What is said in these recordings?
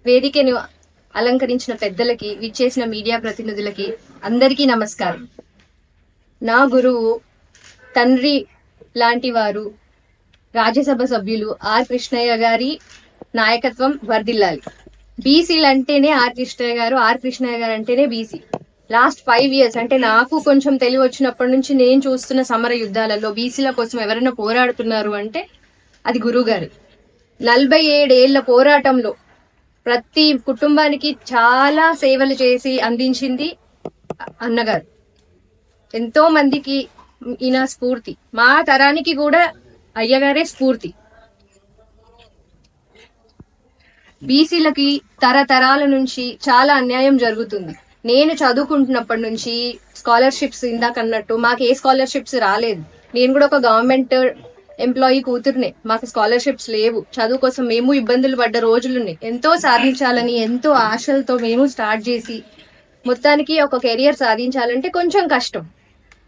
వేదికను అలంకరించిన పెద్దలకి, విచ్చేసిన మీడియా ప్రతినిధులకి అందరికీ నమస్కారం. నా గురువు, తండ్రి లాంటి వారు, రాజ్యసభ సభ్యులు ఆర్ కృష్ణయ్య గారి నాయకత్వం వర్ధిల్లాలి. బీసీలు అంటేనే ఆర్ కృష్ణయ్య గారు, ఆర్ కృష్ణయ్య గారు అంటేనే బీసీ. లాస్ట్ 5 years అంటే నాకు కొంచెం తెలివి వచ్చినప్పటి నుంచి నేను చూస్తున్న సమర యుద్ధాలలో బీసీల కోసం ఎవరైనా పోరాడుతున్నారు అంటే అది గురువు గారు. 47 ఏళ్ల పోరాటంలో ప్రతి కుటుంబానికి చాలా సేవలు చేసి అందించింది అన్నగారు. ఎంతో మందికి ఈయన స్ఫూర్తి. మా తరానికి కూడా అయ్యగారే స్ఫూర్తి. బీసీలకి తరతరాల నుంచి చాలా అన్యాయం జరుగుతుంది. నేను చదువుకుంటున్నప్పటి నుంచి స్కాలర్షిప్స్ ఇందాక అన్నట్టు మాకు ఏ స్కాలర్షిప్స్ రాలేదు. నేను కూడా ఒక గవర్నమెంట్ ఎంప్లాయీ కూతురునే. మాకు స్కాలర్షిప్స్ లేవు. చదువు కోసం మేము ఇబ్బందులు పడ్డ రోజులున్నాయి. ఎంతో సాధించాలని ఎంతో ఆశలతో మేము స్టార్ట్ చేసి మొత్తానికి ఒక కెరియర్ సాధించాలంటే కొంచెం కష్టం.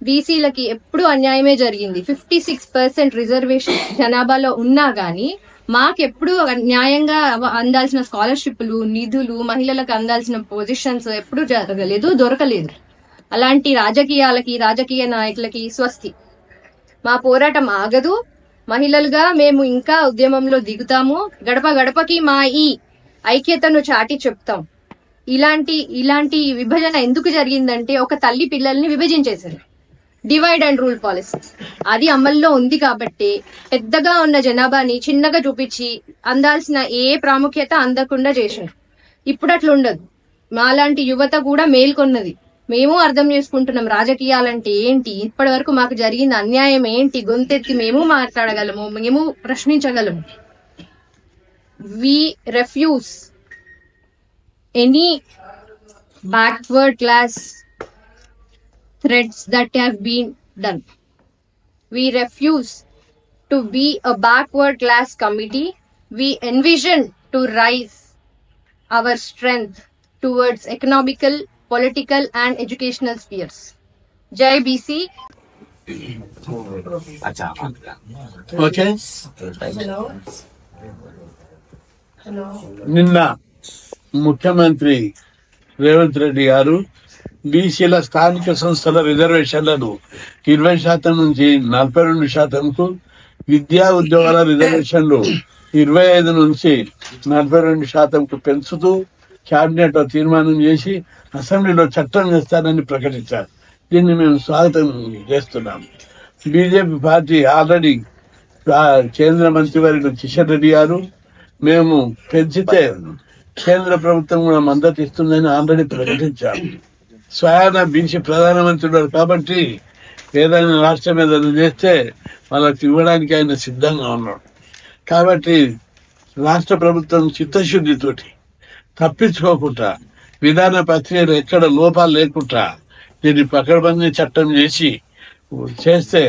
బీసీలకి ఎప్పుడు అన్యాయమే జరిగింది. 56% రిజర్వేషన్ జనాభాలో ఉన్నా గానీ మాకెప్పుడు న్యాయంగా అందాల్సిన స్కాలర్షిప్లు, నిధులు, మహిళలకు అందాల్సిన పొజిషన్స్ ఎప్పుడు జరగలేదు, దొరకలేదు. అలాంటి రాజకీయాలకి, రాజకీయ నాయకులకి స్వస్తి. మా పోరాటం ఆగదు. మహిళలుగా మేము ఇంకా ఉద్యమంలో దిగుతాము. గడప గడపకి మా ఈ ఐక్యతను చాటి చెప్తాం. ఇలాంటి విభజన ఎందుకు జరిగిందంటే ఒక తల్లి పిల్లల్ని విభజించేశారు. డివైడ్ అండ్ రూల్ పాలసీ అది అమల్లో ఉంది కాబట్టి పెద్దగా ఉన్న జనాభాని చిన్నగా చూపించి అందాల్సిన ఏ ప్రాముఖ్యత అందకుండా చేసిండ్రు. ఇప్పుడు అట్లా ఉండదు. మాలాంటి యువత కూడా మేల్కొన్నది. మేము అర్థం చేసుకుంటున్నాం రాజకీయాలంటే ఏంటి, ఇప్పటి వరకు మాకు జరిగిన అన్యాయం ఏంటి, గొంతెత్తి మేము మాట్లాడగలము, మేము ప్రశ్నించగలము. We refuse any backward class threats that have been done. We refuse to be a backward class committee. We envision to rise our strength towards economical, political and educational spheres. Jai BC. Okay. నిన్న ముఖ్యమంత్రి రేవంత్ రెడ్డి గారు బీసీల స్థానిక సంస్థల రిజర్వేషన్లను 20% నుంచి 42%కు, విద్యా ఉద్యోగాల రిజర్వేషన్లు 25 నుంచి 42%కు పెంచుతూ కేబినెట్ తీర్మానం చేసి అసెంబ్లీలో చట్టం చేస్తారని ప్రకటించారు. దీన్ని మేము స్వాగతం చేస్తున్నాం. బీజేపీ పార్టీ ఆల్రెడీ కేంద్ర మంత్రివర్యులు కిషన్ రెడ్డి గారు మేము పెంచితే కేంద్ర ప్రభుత్వం కూడా మద్దతు ఇస్తుందని ఆల్రెడీ ప్రకటించారు. స్వయాన బీసీ ప్రధానమంత్రి కాబట్టి ఏదైనా రాష్ట్రం మీద చేస్తే వాళ్ళకి ఇవ్వడానికి ఆయన సిద్ధంగా ఉన్నాడు. కాబట్టి రాష్ట్ర ప్రభుత్వం చిత్తశుద్ధితోటి తప్పించుకోకుండా, విధాన ప్రక్రియలు ఎక్కడ లోపాలు లేకుండా దీన్ని పకడ్బందీ చట్టం చేస్తే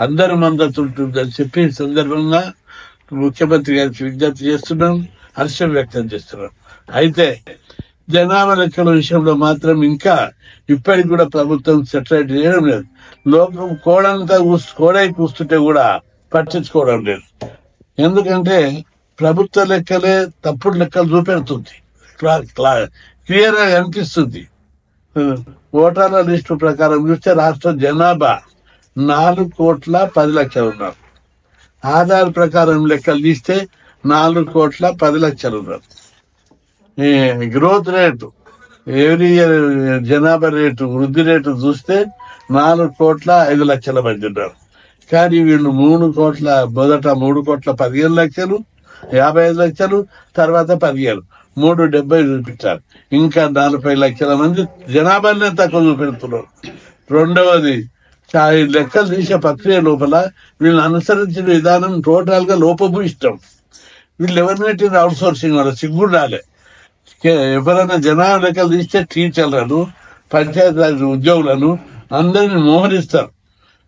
అందరి మద్దతు ఉంటుందని చెప్పి సందర్భంగా ముఖ్యమంత్రి గారికి విజ్ఞప్తి చేస్తున్నాం, హర్షం వ్యక్తం చేస్తున్నాం. అయితే జనాభా లెక్కల విషయంలో మాత్రం ఇంకా ఇప్పటికి కూడా ప్రభుత్వం సెటిలైట్ చేయడం లేదు. లోకం కోడై కూస్తుంటే కూడా పట్టించుకోవడం లేదు. ఎందుకంటే ప్రభుత్వ లెక్కలే తప్పుడు లెక్కలు చూపెడుతుంది, క్లియర్ గా కనిపిస్తుంది. ఓటర్ల లిస్టు ప్రకారం చూస్తే రాష్ట్ర జనాభా 4,10,00,000 ఉన్నారు. ఆధార్ ప్రకారం లెక్కలు తీస్తే 4,10,00,000 ఉన్నారు. గ్రోత్ రేటు, ఎవ్రీ ఇయర్ జనాభా రేటు, వృద్ధి రేటు చూస్తే 4,05,00,000 మంది ఉన్నారు. కానీ వీళ్ళు 3,00,000, మొదట 3,15,00,000, 55,00,000, తర్వాత 15, 370 చూపించారు. ఇంకా 40,00,000 మంది జనాభానే తక్కువ చూపెడుతున్నారు. రెండవది, లెక్కలు తీసే ప్రక్రియ లోపల వీళ్ళు అనుసరించిన విధానం టోటల్ గా లోపభూయిష్టం. వీళ్ళు ఎవరినైతే అవుట్ సోర్సింగ్ వాళ్ళు సిగ్గుండాలి. ఎవరైనా జనాభా లెక్కలు తీస్తే టీచర్లను, పంచాయతీరాజ్ ఉద్యోగులను అందరిని మోహరిస్తారు.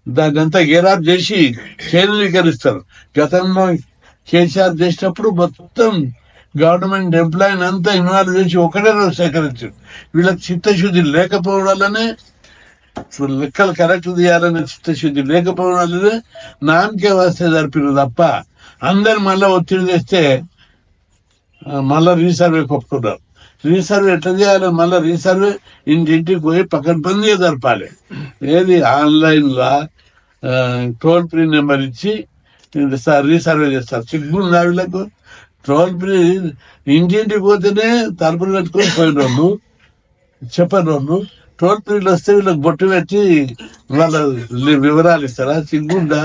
దాన్ని అంతా గేరాప్ చేసి కేంద్రీకరిస్తారు. గతంలో కేసీఆర్ చేసినప్పుడు మొత్తం గవర్నమెంట్ ఎంప్లాయీని అంతా ఇన్వాల్వ్ చేసి ఒకటే రోజు సేకరించారు. వీళ్ళకి చిత్తశుద్ధి లేకపోవడం వల్లనే, లెక్కలు కరెక్ట్ తీయాలనే చిత్తశుద్ధి లేకపోవడం వల్లనే నామకే వస్తే జరిపిన తప్ప అందరు మళ్ళీ ఒత్తిడి తెస్తే మళ్ళీ రీసర్వే ఒప్పుకున్నారు. రీసర్వే ఎట్లా చేయాలి? మళ్ళీ రీసర్వే ఇంటింటికి పోయి పకడ్బందీగా జరపాలి. ఏది ఆన్లైన్లో టోల్ ఫ్రీ నెంబర్ ఇచ్చి రీసర్వే చేస్తారు. సిగ్గుందా వీళ్ళకు? టోల్ ఫ్రీ ఇంటింటికి పోతేనే తలుపులు పెట్టుకొని పోయిన వాళ్ళు చెప్పని వాళ్ళు టోల్ ఫ్రీలు వస్తే వీళ్ళకి బొట్టు పెట్టి వాళ్ళ వివరాలు ఇస్తారా? సిగ్గుందా?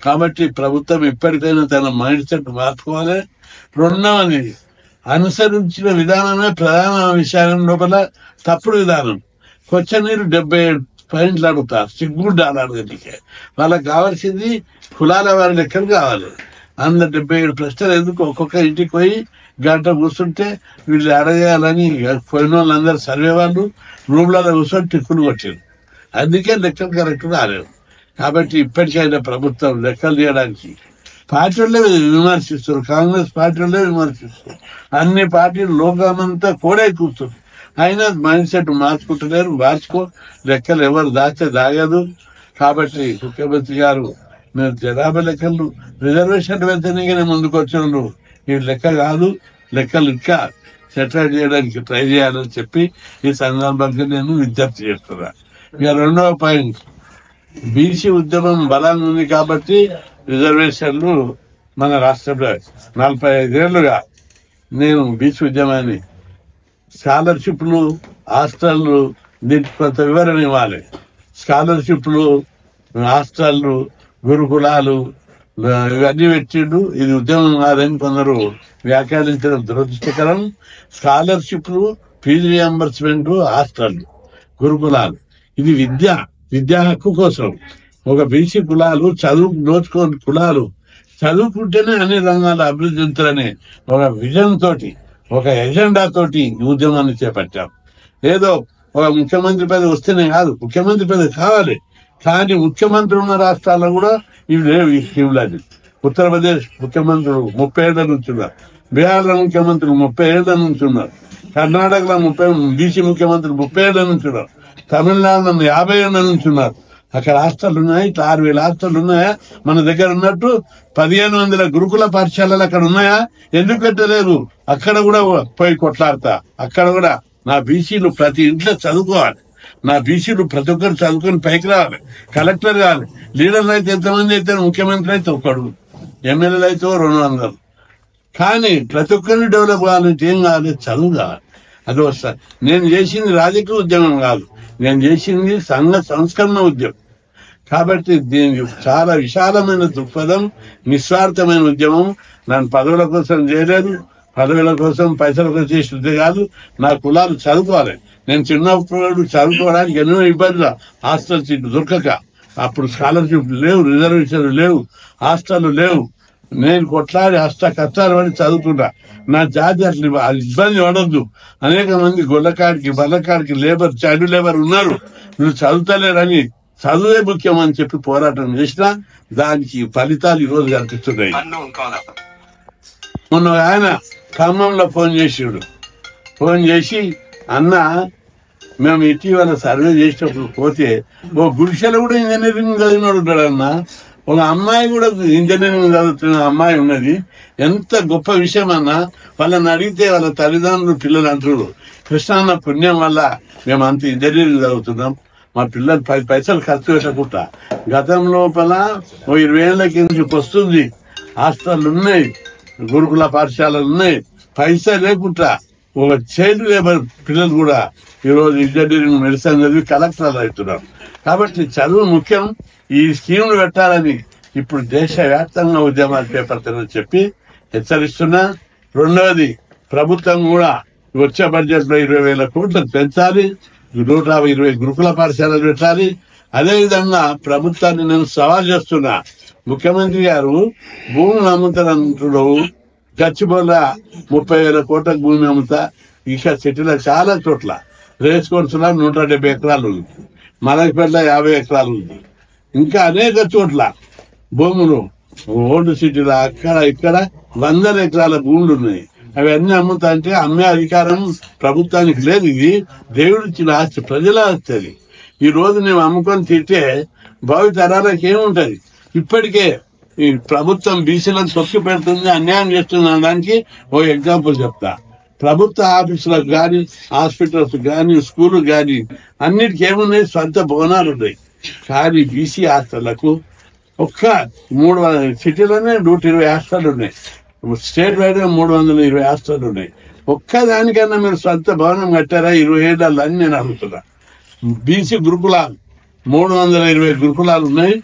కాబట్టి ప్రభుత్వం ఇప్పటికైనా తన మైండ్ సెట్ మార్చుకోవాలి. రెండవది, అనుసరించిన విధానమే ప్రధాన విషయం లోపల తప్పుడు విధానం. కొచ్చనీరు 77 పాయింట్లు అడుగుతారు. సిగ్గుండాలి అడగడానికి. వాళ్ళకి కావాల్సింది కులాల వారి లెక్కలు కావాలి. 77 ప్రశ్నలు ఎందుకు? ఒక్కొక్క ఇంటికి పోయి గంట కూర్చుంటే వీళ్ళు అడగేయాలని పోయిన వాళ్ళందరూ సర్వే వాళ్ళు రూమ్లలో కూర్చొని టిక్కులు కొట్టారు. అందుకే లెక్కలు కరెక్ట్ రాలేదు. కాబట్టి ఇప్పటికైనా ప్రభుత్వం లెక్కలు చేయడానికి పార్టీలే విమర్శిస్తారు. కాంగ్రెస్ పార్టీలే విమర్శిస్తారు. అన్ని పార్టీలు లోకమంతా కూడా కూర్చుంది. అయినా మైండ్ సెట్ మార్చుకుంటున్నారు. లెక్కలు ఎవరు దాస్తే దాగదు. కాబట్టి ముఖ్యమంత్రి గారు మీరు జనాభా లెక్కలు రిజర్వేషన్ వెళ్తేనే ముందుకు వచ్చిన ఈ లెక్క కాదు, లెక్కలు ఇంకా సెటిల్ చేయడానికి ట్రై చేయాలని చెప్పి ఈ సందర్భంగా నేను విజ్ఞప్తి చేస్తున్నా. ఇక రెండవ పాయింట్, బీసీ ఉద్యమం బలంగా ఉంది కాబట్టి రిజర్వేషన్లు మన రాష్ట్రంలో 45 ఏళ్లుగా నేను బీసీ ఉద్యమాన్ని స్కాలర్షిప్లు, హాస్టళ్ళు దీనికి కొంత వివరణ ఇవ్వాలి. స్కాలర్షిప్లు, హాస్టళ్ళు, గురుకులాలు ఇవన్నీ పెట్టిండు. ఇది ఉద్యమం కాదని కొందరు వ్యాఖ్యానించడం దురదృష్టకరం. స్కాలర్షిప్లు, ఫీజు రియంబర్స్మెంట్, హాస్టళ్ళు, గురుకులాలు ఇది విద్యా హక్కు కోసం. ఒక బీసీ కులాలు నోచుకోని కులాలు చదువుకుంటేనే అన్ని రంగాల అభివృద్ధి చెందుతారనే ఒక విజన్ తోటి, ఒక ఎజెండా తోటి ఈ ఉద్యమాన్ని చేపట్టాం. ఏదో ఒక ముఖ్యమంత్రి పదవి వస్తేనే కాదు, ముఖ్యమంత్రి పదవి కావాలి. కానీ ముఖ్యమంత్రి ఉన్న రాష్ట్రాల్లో కూడా ఇవి లేవు ఈ స్కీమ్లు. ఉత్తరప్రదేశ్ ముఖ్యమంత్రులు 30 ఏళ్ల నుంచి ఉన్నారు. బీహార్లో ముఖ్యమంత్రులు 30 ఏళ్ల నుంచి ఉన్నారు. కర్ణాటకలో బీసీ ముఖ్యమంత్రులు 30 ఏళ్ల నుంచి ఉన్నారు. తమిళనాడులో 50 ఏళ్ల నుంచి ఉన్నారు. అక్కడ హాస్టల్ ఉన్నాయి. 6,000 హాస్టల్ ఉన్నాయా? మన దగ్గర ఉన్నట్టు 1500 గురుకుల పాఠశాలలు అక్కడ ఉన్నాయా? ఎందుకు పెట్టలేదు? అక్కడ కూడా పోయి కొట్లాడతా. అక్కడ కూడా నా బీసీలు ప్రతి ఇంట్లో చదువుకోవాలి. నా బీసీలు ప్రతి ఒక్కరు చదువుకొని పైకి రావాలి, కలెక్టర్ కావాలి. లీడర్లు అయితే ఎంతమంది అయితే, ముఖ్యమంత్రి అయితే ఒకడు, ఎమ్మెల్యేలు అయితే 200. కానీ ప్రతి ఒక్కరిని డెవలప్ కావాలంటే ఏం కావాలి? చదువు కావాలి. అది వస్తుంది. నేను చేసింది రాజకీయ ఉద్యమం కాదు, నేను చేసింది సంఘ సంస్కరణ ఉద్యమం. కాబట్టి దీనికి చాలా విశాలమైన దృక్పథం, నిస్వార్థమైన ఉద్యమం. నన్ను పదవుల కోసం చేయలేదు, పదవుల కోసం పైసల కోసం చేసింది కాదు. నా కులాలు చదువుకోవాలి. నేను చిన్నప్పుడు చదువుకోవడానికి ఎన్నో ఇబ్బందులు, హాస్టల్ సీట్లు దొరకక, అప్పుడు స్కాలర్షిప్ లేవు, రిజర్వేషన్లు లేవు, హాస్టల్ లేవు. నేను కొట్లాడి కష్టాలు పడి చదువుకున్నా. నా జాతి అట్లా ఇబ్బంది పడద్దు. అనేక మంది గొల్లకాడికి బల్లకాడికి చైల్డ్ లేబర్ ఉన్నారు. నువ్వు చదువుతలేరని, చదువే ముఖ్యం అని చెప్పి పోరాటం చేసినా దానికి ఫలితాలు ఈ రోజు కనిపిస్తున్నాయి. మొన్న ఆయన ఖమ్మంలో ఫోన్ చేసి అన్న మేము ఇటీవల సర్వే చేసినప్పుడు పోతే ఓ గుడిసెలో కూడా ఇంజనీరింగ్ చదివినాడు ఉంటాడన్న. ఒక అమ్మాయి కూడా ఇంజనీరింగ్ చదువుతున్న అమ్మాయి ఉన్నది. ఎంత గొప్ప విషయం అన్నా. వాళ్ళని అడిగితే వాళ్ళ తల్లిదండ్రులు పిల్లలు అంటారు, కృష్ణాన్న పుణ్యం వల్ల మేము అంత ఇంజనీరింగ్ చదువుతున్నాం, మా పిల్లలు 10 పైసలు ఖర్చు పెట్టకుండా. గతం లోపల ఓ 20 ఏళ్ల కిందకి వస్తుంది. హాస్టళ్ళు ఉన్నాయి, గురుకుల పాఠశాలలు ఉన్నాయి. పైసా లేకుండా ఒక చైల్డ్ లేబర్ పిల్లలు కూడా ఈరోజు ఇంజనీరింగ్, మెడిసిన్ చదివి కలెక్టర్లు అవుతున్నారు. కాబట్టి చదువు ముఖ్యం. ఈ స్కీములు పెట్టాలని ఇప్పుడు దేశవ్యాప్తంగా ఉద్యమాలు చేపడతారని చెప్పి హెచ్చరిస్తున్నా. రెండవది, ప్రభుత్వం కూడా వచ్చే బడ్జెట్ లో 20,000 కోట్లు పెంచాలి. 120 గురుకుల పాఠశాలలు పెట్టాలి. అదేవిధంగా ప్రభుత్వాన్ని నేను సవాల్ చేస్తున్నా. ముఖ్యమంత్రి గారు భూములు అమ్ముతారంటున్నావు. గచ్చిబౌల 30,000 కోట్లకు భూమి అమ్ముతా. ఇక సిటీలో చాలా చోట్ల రేస్ కోర్సులో 170 ఎకరాలు ఉంది. మలకపేటలో 50 ఎకరాలు ఉంది. ఇంకా అనేక చోట్ల భూములు ఓల్డ్ సిటీలో అక్కడ ఇక్కడ 100 ఎకరాల భూములు ఉన్నాయి. అవన్నీ అమ్ముతా అంటే అమ్మే అధికారం ప్రభుత్వానికి లేదు. ఇది దేవుడిచ్చిన ఆస్తి, ప్రజల ఆస్తి. అది ఈ రోజు నేను అమ్ముకొని తింటే భావి తరాలకు ఏముంటది? ఇప్పటికే ఈ ప్రభుత్వం బీసీలను తొక్కి పెడుతుంది, అన్యాయం చేస్తుంది అనడానికి ఓ ఎగ్జాంపుల్ చెప్తా. ప్రభుత్వ ఆఫీసులకు కానీ, హాస్పిటల్స్ కానీ, స్కూల్ కానీ అన్నిటికీ ఏమున్నాయి, సొంత భవనాలు ఉన్నాయి. కానీ బీసీ హాస్టళ్లకు ఒక్క 300 సిటీలోనే 120 హాస్టల్ ఉన్నాయి. స్టేట్ వైడ్ 320 హాస్టల్ ఉన్నాయి. ఒక్కదానికన్నా మీరు సొంత భవనం కట్టారా 20 ఏళ్ళ అని నేను అడుగుతున్నా. బీసీ గురుకులాలు 320 గురుకులాలు ఉన్నాయి,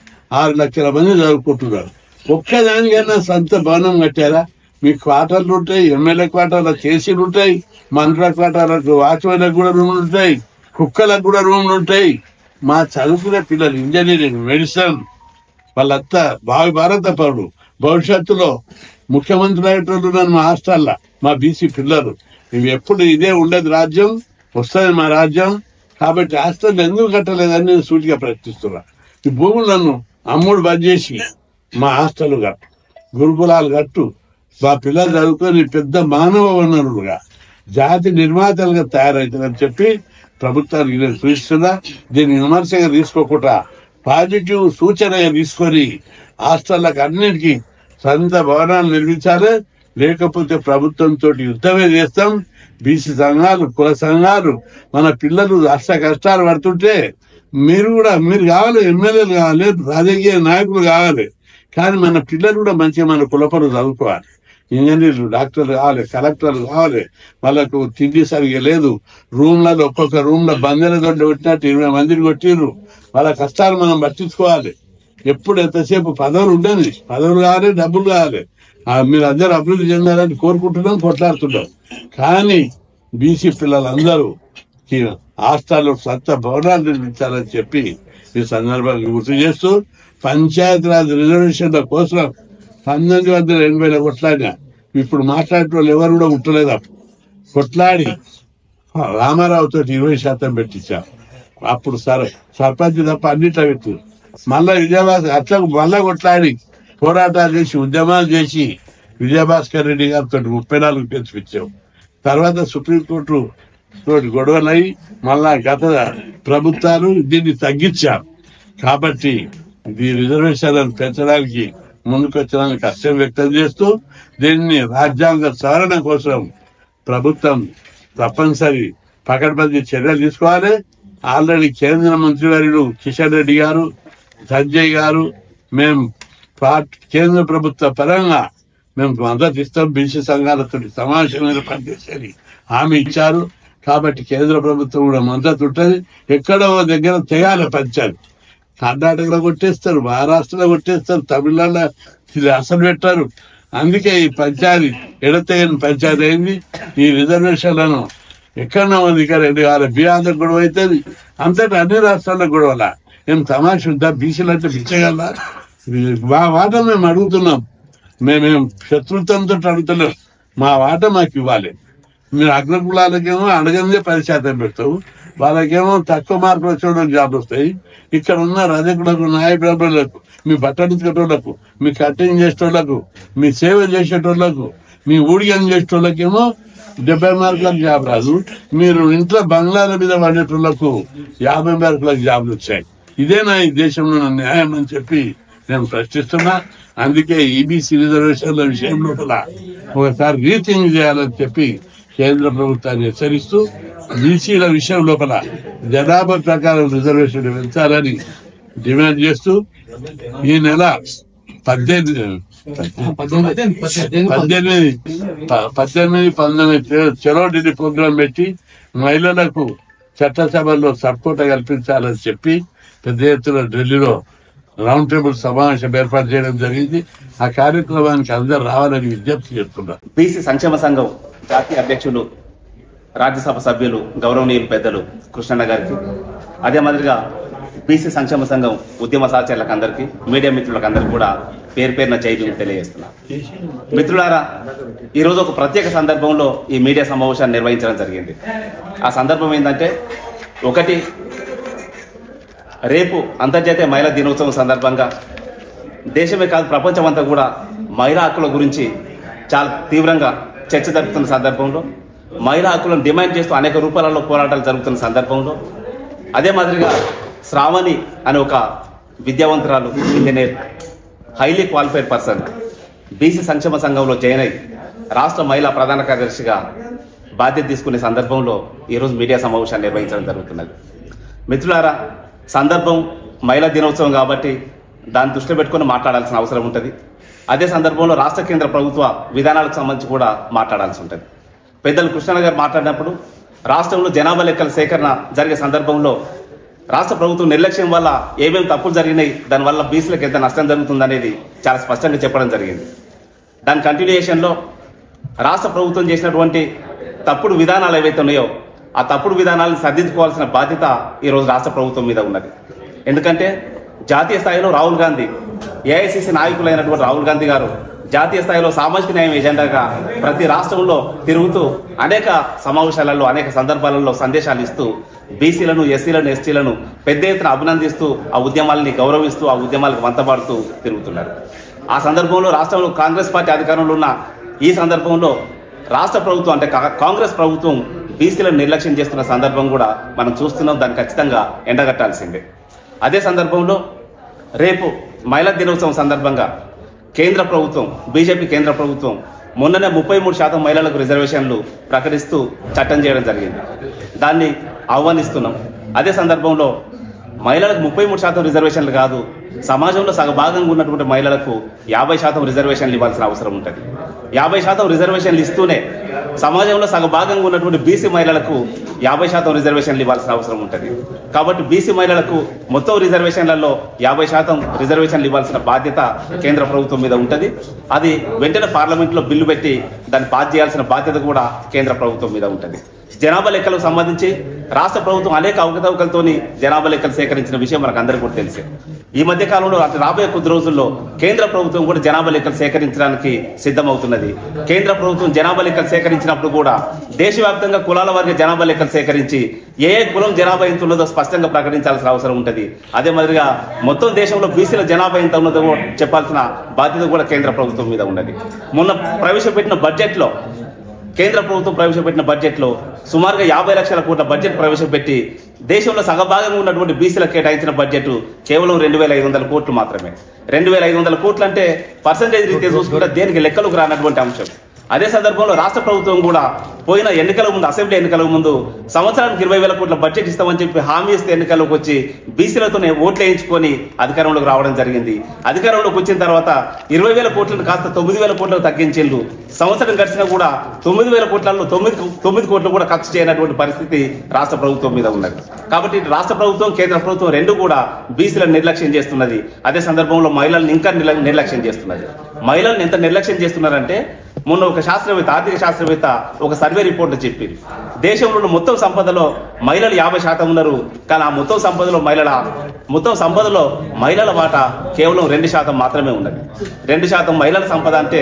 6 లక్షల మంది చదువుకుంటున్నారు. ఒక్కదానికన్నా సొంత భవనం కట్టారా? మీ క్వార్టర్లు ఉంటాయి, ఎమ్మెల్యే క్వార్టర్లకు కేసీలు ఉంటాయి, మంత్రుల క్వార్టర్లకు వాచ్మెన్లకు కూడా రూములు ఉంటాయి, కుక్కలకు కూడా రూములు ఉంటాయి. మా చదువుకునే పిల్లలు ఇంజనీరింగ్, మెడిసిన్, వాళ్ళంతా భారత పౌరులు, భవిష్యత్తులో ముఖ్యమంత్రి అయ్యేటోళ్ళు మా హాస్టల్లో మా బీసీ పిల్లలు. ఇవి ఎప్పుడు ఇదే ఉండేది, రాజ్యం వస్తుంది మా రాజ్యం. కాబట్టి హాస్టల్ ఎందుకు కట్టలేదని నేను సూటిగా ప్రశ్నిస్తున్నా. ఈ భూములను అమ్ముడు బంద్ చేసి మా హాస్టల్ కట్టు, గురుకులాలు కట్టు, మా పిల్లలు చదువుకొని పెద్ద మానవ వనరులుగా, జాతి నిర్మాతలుగా తయారవుతారని చెప్పి ప్రభుత్వానికి నేను సూచిస్తున్నా. దీన్ని విమర్శగా తీసుకోకుండా పాజిటివ్ సూచనగా తీసుకొని హాస్టళ్లకు అన్నిటికీ సొంత భవనాలు నిర్మించాలి. లేకపోతే ప్రభుత్వంతో యుద్ధమే చేస్తాం. బీసీ సంఘాలు, కుల సంఘాలు మన పిల్లలు అష్ట కష్టాలు పడుతుంటే మీరు కావాలి, ఎమ్మెల్యేలు కావాలి, రాజకీయ నాయకులు కావాలి. కానీ మన పిల్లలు కూడా మంచిగా మన కులపరు చదువుకోవాలి. ఇంజనీర్లు, డాక్టర్లు కావాలి, కలెక్టర్లు కావాలి. వాళ్ళకు తిండి సరిగా లేదు. రూమ్లలో ఒక్కొక్క రూమ్లో బందెల దొడ్డ కొట్టినట్టు 20 మందిని కొట్టిర్రు. వాళ్ళ కష్టాలు మనం పట్టించుకోవాలి. ఎప్పుడు ఎంతసేపు పదవులు ఉండేది, పదవులు కావాలి, డబ్బులు కావాలి. మీరు అందరూ అభివృద్ధి చెందాలని కోరుకుంటున్నాం, కొట్లాడుతున్నాం. కానీ బీసీ పిల్లలందరూ హాస్టల్లో సొంత భవనాలు నిర్మించాలని చెప్పి ఈ సందర్భంగా గుర్తు చేస్తూ, పంచాయతీరాజ్ రిజర్వేషన్ల కోసం 1980లో కొట్లాడినా. ఇప్పుడు మాట్లాడే వాళ్ళు ఎవరు కూడా ముట్టలేదు. కొట్లాడి రామారావుతో 20% పెట్టించాం. అప్పుడు సర్పంచ్ తప్ప అన్నిట్లో పెట్టు. మళ్ళా విజయభాస్కర్ అట్లా మళ్ళా కొట్లాడి పోరాటాలు చేసి ఉద్యమాలు చేసి విజయభాస్కర్ రెడ్డి గారితో 34 పెంచిపించాం. తర్వాత సుప్రీంకోర్టు తోటి గొడవలై మళ్ళా గత ప్రభుత్వాలు దీన్ని తగ్గించారు. కాబట్టి ఈ రిజర్వేషన్లను పెంచడానికి ముందుకొచ్చడానికి హర్షం వ్యక్తం చేస్తూ దీన్ని రాజ్యాంగ సవరణ కోసం ప్రభుత్వం తప్పనిసరి పకడ్బందీ చర్యలు తీసుకోవాలి. ఆల్రెడీ కేంద్ర మంత్రివర్యులు కిషన్ రెడ్డి గారు, సంజయ్ గారు, మేము కేంద్ర ప్రభుత్వ పరంగా మేము మద్దతు ఇస్తాం, బీసీ సంఘాలతో సమావేశం ఏర్పాటు చేసేది హామీ ఇచ్చారు. కాబట్టి కేంద్ర ప్రభుత్వం కూడా మద్దతు ఉంటుంది. ఎక్కడో దగ్గర తెగాలి పంచాలి. కర్ణాటకలో కొట్టేస్తారు, మహారాష్ట్రలో కొట్టేస్తారు, తమిళనాడులో అసలు పెట్టారు. అందుకే ఈ పంచాయతీ ఎడతెగని పంచాయతీ అయింది. ఈ రిజర్వేషన్లను ఎక్కడన్నా అధికారులు కావాలి, బీహార్లకు గొడవ అవుతుంది, అంతటా అన్ని రాష్ట్రాలకు గొడవల. ఏం తమాష ఉందా? బీసీలు అంటే పిచ్చగల మా వాట మేము అడుగుతున్నాం. మేమేం శత్రుత్వంతో అడుగుతున్నాం. మా వాట మాకు ఇవ్వాలి. మీరు అగ్రకులాలకేమో అడగందే 10% పెడతావు, వాళ్ళకేమో తక్కువ మార్కులు వచ్చేవాళ్ళకి జాబ్లు వస్తాయి. ఇక్కడ ఉన్న రజకులకు, న్యాయ బ్రాహ్మణులకు, మీ బట్టలు ఉతికేటోళ్లకు, మీ కటింగ్ చేసేటోళ్లకు, మీ సేవ చేసేటోళ్లకు, మీ ఊడిగం చేసేటోళ్ళకేమో 70 మార్కులకు జాబ్ రాదు. మీరు ఇంట్లో బంగ్లాల మీద పడేటోళ్లకు 50 మార్కులకు జాబ్లు వచ్చాయి. ఇదేనా ఈ దేశంలో న్యాయం అని చెప్పి నేను ప్రశ్నిస్తున్నా. అందుకే ఈబీసీ రిజర్వేషన్ల విషయంలో కూడా ఒకసారి రీథింక్ చేయాలని చెప్పి కేంద్ర ప్రభుత్వాన్ని హెచ్చరిస్తూ, బీసీల విషయం లోపల జనాభా ప్రకారం రిజర్వేషన్ పెంచాలని డిమాండ్ చేస్తూ ఈ నెల 18-19 చలో ఢిల్లీ ప్రోగ్రాం పెట్టి మహిళలకు చట్టసభల్లో సపోర్ట్ కల్పించాలని చెప్పి పెద్ద ఎత్తున ఢిల్లీలో రౌండ్ టేబుల్ సమావేశం ఏర్పాటు చేయడం జరిగింది. ఆ కార్యక్రమానికి అందరూ రావాలని విజ్ఞప్తి చేస్తున్నారు. బీసీ సంక్షేమ సంఘం జాతీయ అధ్యక్షులు, రాజ్యసభ సభ్యులు, గౌరవనీయులు పెద్దలు కృష్ణన్న గారికి, అదే మాదిరిగా బీసీ సంక్షేమ సంఘం ఉద్యమ సహచరులకు అందరికీ, మీడియా మిత్రులకు అందరికీ కూడా పేరు పేరున జైలు తెలియజేస్తున్నారు. మిత్రులారా, ఈరోజు ఒక ప్రత్యేక సందర్భంలో ఈ మీడియా సమావేశాన్ని నిర్వహించడం జరిగింది. ఆ సందర్భం ఏంటంటే, ఒకటి, రేపు అంతర్జాతీయ మహిళా దినోత్సవం సందర్భంగా దేశమే కాదు ప్రపంచం అంతా కూడా మహిళా హక్కుల గురించి చాలా తీవ్రంగా చర్చ జరుపుతున్న సందర్భంలో, మహిళా హక్కులను డిమాండ్ చేస్తూ అనేక రూపాలలో పోరాటాలు జరుగుతున్న సందర్భంలో, అదే మాదిరిగా శ్రావణి అనే ఒక విద్యావంతురాలు engineer highly qualified person BC సంక్షేమ సంఘంలో జాయిన్ అయి రాష్ట్ర మహిళా ప్రధాన కార్యదర్శిగా బాధ్యత తీసుకునే సందర్భంలో ఈరోజు మీడియా సమావేశాన్ని నిర్వహించడం జరుగుతున్నది. మిత్రులారా, సందర్భం మహిళా దినోత్సవం కాబట్టి దాన్ని దృష్టిలో పెట్టుకుని మాట్లాడాల్సిన అవసరం ఉంటుంది. అదే సందర్భంలో రాష్ట్ర కేంద్ర ప్రభుత్వ విధానాలకు సంబంధించి కూడా మాట్లాడాల్సి ఉంటుంది. పెద్దలు కృష్ణ గారు మాట్లాడినప్పుడు రాష్ట్రంలో జనాభా లెక్కల సేకరణ జరిగే సందర్భంలో రాష్ట్ర ప్రభుత్వం నిర్లక్ష్యం వల్ల ఏమేమి తప్పులు జరిగినాయి, దానివల్ల బీసీలకు ఎంత నష్టం జరుగుతుందనేది చాలా స్పష్టంగా చెప్పడం జరిగింది. దాని కంటిన్యూయేషన్లో రాష్ట్ర ప్రభుత్వం చేసినటువంటి తప్పుడు విధానాలు ఏవైతే ఉన్నాయో ఆ తప్పుడు విధానాలను సరిదిద్దుకోవాల్సిన బాధ్యత ఈరోజు రాష్ట్ర ప్రభుత్వం మీద ఉన్నది. ఎందుకంటే జాతీయ స్థాయిలో రాహుల్ గాంధీ, ఏఐసిసి నాయకులైనటువంటి రాహుల్ గాంధీ గారు జాతీయ స్థాయిలో సామాజిక న్యాయం ఎజెండాగా ప్రతి రాష్ట్రంలో తిరుగుతూ అనేక సమావేశాలలో అనేక సందర్భాలలో సందేశాలు ఇస్తూ బీసీలను, ఎస్సీలను, ఎస్టీలను పెద్ద ఎత్తున అభినందిస్తూ ఆ ఉద్యమాలని గౌరవిస్తూ ఆ ఉద్యమాలకు వంతపాడుతూ తిరుగుతున్నారు. ఆ సందర్భంలో రాష్ట్రంలో కాంగ్రెస్ పార్టీ అధికారంలో ఉన్న ఈ సందర్భంలో రాష్ట్ర ప్రభుత్వం అంటే కాంగ్రెస్ ప్రభుత్వం బీసీలను నిర్లక్ష్యం చేస్తున్న సందర్భం కూడా మనం చూస్తున్నాం. దాన్ని ఖచ్చితంగా ఎండగట్టాల్సిందే. అదే సందర్భంలో రేపు మహిళా దినోత్సవం సందర్భంగా కేంద్ర ప్రభుత్వం, బీజేపీ కేంద్ర ప్రభుత్వం మొన్ననే 33% మహిళలకు రిజర్వేషన్లు ప్రకటిస్తూ చట్టం చేయడం జరిగింది. దాన్ని ఆహ్వానిస్తున్నాం. అదే సందర్భంలో మహిళలకు 33% రిజర్వేషన్లు కాదు, సమాజంలో సగభాగంగా ఉన్నటువంటి మహిళలకు 50% రిజర్వేషన్లు ఇవ్వాల్సిన అవసరం ఉంటుంది. 50% రిజర్వేషన్లు ఇస్తూనే సమాజంలో సగభాగంగా ఉన్నటువంటి బీసీ మహిళలకు 50% రిజర్వేషన్లు ఇవ్వాల్సిన అవసరం ఉంటుంది. కాబట్టి బీసీ మహిళలకు మొత్తం రిజర్వేషన్లలో 50% రిజర్వేషన్లు ఇవ్వాల్సిన బాధ్యత కేంద్ర ప్రభుత్వం మీద ఉంటుంది. అది వెంటనే పార్లమెంట్లో బిల్లు పెట్టి దాన్ని పాస్ చేయాల్సిన బాధ్యత కూడా కేంద్ర ప్రభుత్వం మీద ఉంటుంది. జనాభా లెక్కలకు సంబంధించి రాష్ట్ర ప్రభుత్వం అనేక అవకతవకలతోని జనాభా లెక్కలు సేకరించిన విషయం మనకు అందరికీ కూడా తెలిసే. ఈ మధ్య కాలంలో రాబోయే కొద్ది రోజుల్లో కేంద్ర ప్రభుత్వం కూడా జనాభా లెక్కలు సేకరించడానికి సిద్ధమవుతున్నది. కేంద్ర ప్రభుత్వం జనాభా లెక్కలు సేకరించినప్పుడు కూడా దేశవ్యాప్తంగా కులాల వారికి జనాభా లెక్కలు సేకరించి ఏ కులం జనాభా ఎంత ఉన్నదో స్పష్టంగా ప్రకటించాల్సిన అవసరం ఉంటుంది. అదే మాదిరిగా మొత్తం దేశంలో బీసీల జనాభా ఎంత ఉన్నదో చెప్పాల్సిన బాధ్యత కూడా కేంద్ర ప్రభుత్వం మీద ఉన్నది. మొన్న ప్రవేశపెట్టిన బడ్జెట్లో కేంద్ర ప్రభుత్వం ప్రవేశపెట్టిన బడ్జెట్లో సుమారుగా 50 లక్షల కోట్ల బడ్జెట్ ప్రవేశపెట్టి దేశంలో సగభాగంగా ఉన్నటువంటి బీసీలకు కేటాయించిన బడ్జెట్ కేవలం 2,500 కోట్లు మాత్రమే. 2,500 కోట్లు అంటే పర్సంటేజ్ రీత్యా చూసుకుంటే దేనికి లెక్కలకు రానటువంటి అంశం. అదే సందర్భంలో రాష్ట్ర ప్రభుత్వం కూడా పోయిన ఎన్నికల ముందు, అసెంబ్లీ ఎన్నికల ముందు సంవత్సరానికి 20,000 కోట్ల బడ్జెట్ ఇస్తామని చెప్పి హామీ ఇస్తే ఎన్నికల్లోకి వచ్చి బీసీలతోనే ఓట్లు వేయించుకొని అధికారంలోకి రావడం జరిగింది. అధికారంలోకి వచ్చిన తర్వాత 20,000 కోట్లను కాస్త 9,000 కోట్లకు తగ్గించిండ్రు. సంవత్సరం గడిచినా కూడా 9,000 కోట్లలో 9 కోట్లు కూడా ఖర్చు చేయనటువంటి పరిస్థితి రాష్ట్ర ప్రభుత్వం మీద ఉన్నది. కాబట్టి రాష్ట్ర ప్రభుత్వం, కేంద్ర ప్రభుత్వం రెండు కూడా బీసీలను నిర్లక్ష్యం చేస్తున్నది. అదే సందర్భంలో మహిళలను ఇంకా నిర్లక్ష్యం చేస్తున్నది. మహిళలను ఎంత నిర్లక్ష్యం చేస్తున్నారంటే మొన్న ఒక శాస్త్రవేత్త, ఆర్థిక శాస్త్రవేత్త ఒక సర్వే రిపోర్ట్లో చెప్పింది, దేశంలో మొత్తం సంపదలో మహిళలు 50% ఉన్నారు. కానీ ఆ మొత్తం సంపదలో మహిళల వాటా కేవలం 2% మాత్రమే ఉన్నది. 2% మహిళల సంపద అంటే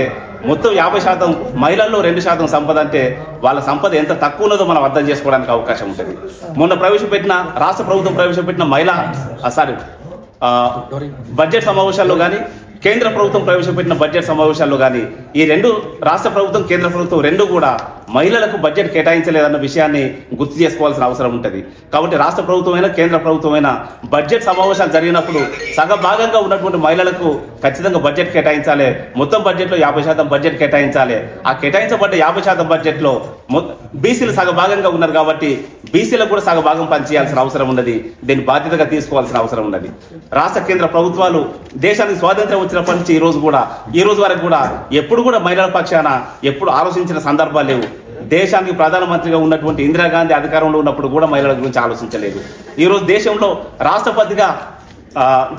మొత్తం 50% మహిళల్లో 2% సంపద అంటే వాళ్ళ సంపద ఎంత తక్కువ ఉన్నదో మనం అర్థం చేసుకోవడానికి అవకాశం ఉంటుంది. మొన్న రాష్ట్ర ప్రభుత్వం ప్రవేశపెట్టిన బడ్జెట్ సమావేశాల్లో కానీ, కేంద్ర ప్రభుత్వం ప్రవేశపెట్టిన బడ్జెట్ సమావేశాల్లో కానీ ఈ రెండు రాష్ట్ర ప్రభుత్వం, కేంద్ర ప్రభుత్వం రెండు కూడా మహిళలకు బడ్జెట్ కేటాయించలేదన్న విషయాన్ని గుర్తు చేసుకోవాల్సిన అవసరం ఉంటుంది. కాబట్టి రాష్ట్ర ప్రభుత్వమైనా కేంద్ర ప్రభుత్వమైనా బడ్జెట్ సమావేశాలు జరిగినప్పుడు సగభాగంగా ఉన్నటువంటి మహిళలకు ఖచ్చితంగా బడ్జెట్ కేటాయించాలి. మొత్తం బడ్జెట్లో 50% బడ్జెట్ కేటాయించాలి. ఆ కేటాయించబడ్డ 50% బడ్జెట్లో బీసీలు సగభాగంగా ఉన్నారు కాబట్టి బీసీలకు కూడా సగభాగం పనిచేయాల్సిన అవసరం ఉన్నది. దీన్ని బాధ్యతగా తీసుకోవాల్సిన అవసరం ఉన్నది. రాష్ట్ర కేంద్ర ప్రభుత్వాలు దేశానికి స్వాతంత్ర్యం వచ్చినప్పటి నుంచి ఈ రోజు వరకు కూడా ఎప్పుడు కూడా మహిళల పక్షాన ఎప్పుడు ఆలోచించిన సందర్భాలు లేవు. దేశానికి ప్రధానమంత్రిగా ఉన్నటువంటి ఇందిరాగాంధీ అధికారంలో ఉన్నప్పుడు కూడా మహిళల గురించి ఆలోచించలేదు. ఈరోజు దేశంలో రాష్ట్రపతిగా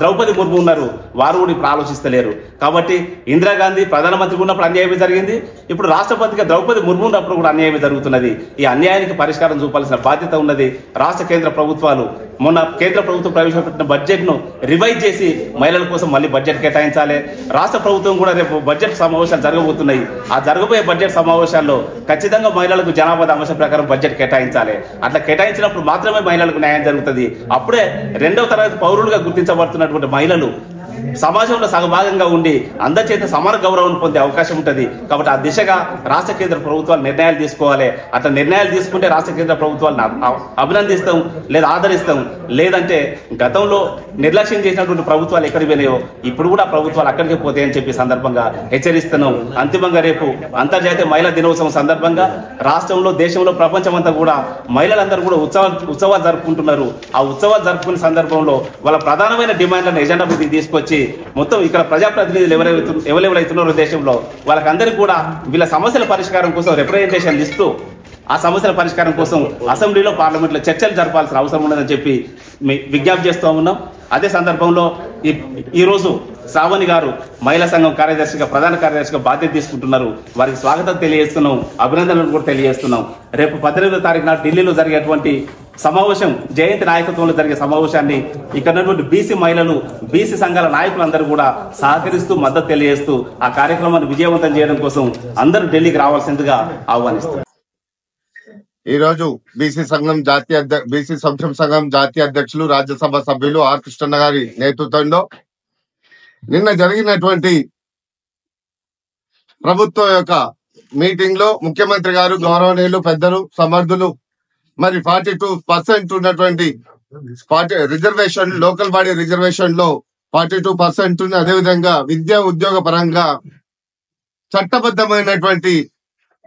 ద్రౌపది ముర్ము ఉన్నారు, వారు కూడా ఇప్పుడు ఆలోచిస్తలేరు. కాబట్టి ఇందిరాగాంధీ ప్రధానమంత్రిగా ఉన్నప్పుడు అన్యాయమే జరిగింది, ఇప్పుడు రాష్ట్రపతిగా ద్రౌపది ముర్ము ఉన్నప్పుడు కూడా అన్యాయమే జరుగుతున్నది. ఈ అన్యాయానికి పరిష్కారం చూపాల్సిన బాధ్యత ఉన్నది రాష్ట్ర కేంద్ర ప్రభుత్వాలు. మొన్న కేంద్ర ప్రభుత్వం ప్రవేశపెట్టిన బడ్జెట్ను రివైజ్ చేసి మహిళల కోసం మళ్ళీ బడ్జెట్ కేటాయించాలి. రాష్ట్ర ప్రభుత్వం కూడా రేపు బడ్జెట్ సమావేశాలు జరగబోతున్నాయి. ఆ జరగబోయే బడ్జెట్ సమావేశాల్లో ఖచ్చితంగా మహిళలకు జనాభా అంశం ప్రకారం బడ్జెట్ కేటాయించాలి. అట్లా కేటాయించినప్పుడు మాత్రమే మహిళలకు న్యాయం జరుగుతుంది. అప్పుడే 2వ తరగతి పౌరులుగా గుర్తించబడుతున్నటువంటి మహిళలు సమాజంలో సగభాగంగా ఉండి అందరి చేత సమాన గౌరవం పొందే అవకాశం ఉంటుంది. కాబట్టి ఆ దిశగా రాష్ట్ర కేంద్ర ప్రభుత్వాలు నిర్ణయాలు తీసుకోవాలి. అట్లా నిర్ణయాలు తీసుకుంటే రాష్ట్ర కేంద్ర ప్రభుత్వాలను అభినందిస్తాం, లేదా ఆదరిస్తాం. లేదంటే గతంలో నిర్లక్ష్యం చేసినటువంటి ప్రభుత్వాలు ఎక్కడికి పోయినాయో ఇప్పుడు కూడా ప్రభుత్వాలు అక్కడికి పోతాయని చెప్పి సందర్భంగా హెచ్చరిస్తున్నాం. అంతిమంగా రేపు అంతర్జాతీయ మహిళా దినోత్సవం సందర్భంగా రాష్ట్రంలో, దేశంలో, ప్రపంచమంతా కూడా మహిళలందరూ కూడా ఉత్సవాలు జరుపుకుంటున్నారు. ఆ ఉత్సవాలు జరుపుకునే సందర్భంలో వాళ్ళ ప్రధానమైన డిమాండ్లను ఎజెండా మీదకి తీసుకొచ్చి మొత్తం ఇక్కడ ప్రజాప్రతినిధులు ఎవరెవరైతున్నారో దేశంలో వాళ్ళకందరికీ కూడా వీళ్ళ సమస్యల పరిష్కారం కోసం రిప్రజెంటేషన్ ఇస్తూ ఆ సమస్యల పరిష్కారం కోసం అసెంబ్లీలో, పార్లమెంట్లో చర్చలు జరపాల్సిన అవసరం ఉన్నదని చెప్పి విజ్ఞప్తి చేస్తూ ఉన్నాం. అదే సందర్భంలో ఈరోజు శ్రావణి గారు మహిళా సంఘం కార్యదర్శిగా, ప్రధాన కార్యదర్శిగా బాధ్యత తీసుకుంటున్నారు. వారికి స్వాగతం తెలియజేస్తున్నాం, అభినందనలు కూడా తెలియజేస్తున్నాం. రేపు 18వ తారీఖు నాడు ఢిల్లీలో జరిగేటువంటి సమావేశం, జయంతి నాయకత్వంలో జరిగే సమావేశాన్ని ఇక్కడ ఉన్నటువంటి బీసీ మహిళలు, బీసీ సంఘాల నాయకులందరూ కూడా సహకరిస్తూ మద్దతు తెలియజేస్తూ ఆ కార్యక్రమాన్ని విజయవంతం చేయడం కోసం అందరూ ఢిల్లీకి రావాల్సిందిగా ఆహ్వానిస్తారు. ఈ రోజు బీసీ సంక్షేమ సంఘం జాతీయ అధ్యక్షులు, రాజ్యసభ సభ్యులు ఆర్ కృష్ణన్న గారి నేతృత్వంలో నిన్న జరిగినటువంటి ప్రభుత్వం యొక్క మీటింగ్ లో ముఖ్యమంత్రి గారు, గౌరవనీయులు, పెద్దలు, సమర్థులు మరి 42% ఉన్నటువంటి రిజర్వేషన్, లోకల్ బాడీ రిజర్వేషన్ లో 42% ఉంది. అదేవిధంగా విద్యా ఉద్యోగ పరంగా చట్టబద్ధమైనటువంటి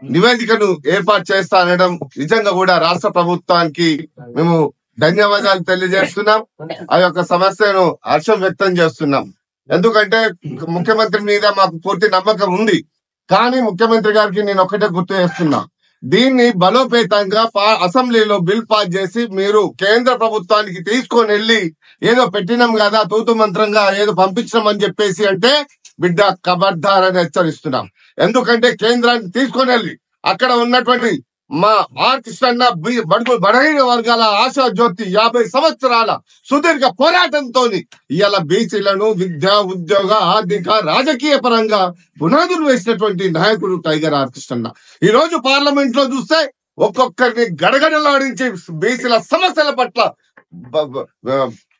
నివేదికను ఏర్పాటు చేస్తా అనడం నిజంగా కూడా రాష్ట్ర ప్రభుత్వానికి మేము ధన్యవాదాలు తెలియజేస్తున్నాం. ఆ యొక్క సమస్యను హర్షం వ్యక్తం చేస్తున్నాం. ఎందుకంటే ముఖ్యమంత్రి మీద మాకు పూర్తి నమ్మకం ఉంది. కానీ ముఖ్యమంత్రి గారికి నేను ఒకటే గుర్తు చేస్తున్నా, దీన్ని బలోపేతంగా అసెంబ్లీలో బిల్ పాస్ చేసి మీరు కేంద్ర ప్రభుత్వానికి తీసుకొని వెళ్ళి ఏదో పెట్టినాం కదా తూతు మంత్రంగా ఏదో పంపించినాం అని చెప్పేసి అంటే బిడ్డ ఖబర్దారని హెచ్చరిస్తున్నాం. ఎందుకంటే కేంద్రానికి తీసుకొని వెళ్ళి అక్కడ ఉన్నటువంటి మా ఆర్ కృష్ణన్న బలహీన వర్గాల ఆశా జ్యోతి 50 సంవత్సరాల సుదీర్ఘ పోరాటంతో ఇవాళ బీసీలను విద్యా, ఉద్యోగ, ఆర్థిక, రాజకీయ పరంగా పునాదులు వేసినటువంటి నాయకుడు టైగర్ ఆర్ కృష్ణన్న. ఈ రోజు పార్లమెంట్ లో చూస్తే ఒక్కొక్కరిని గడగడలాడించి బీసీల సమస్యల పట్ల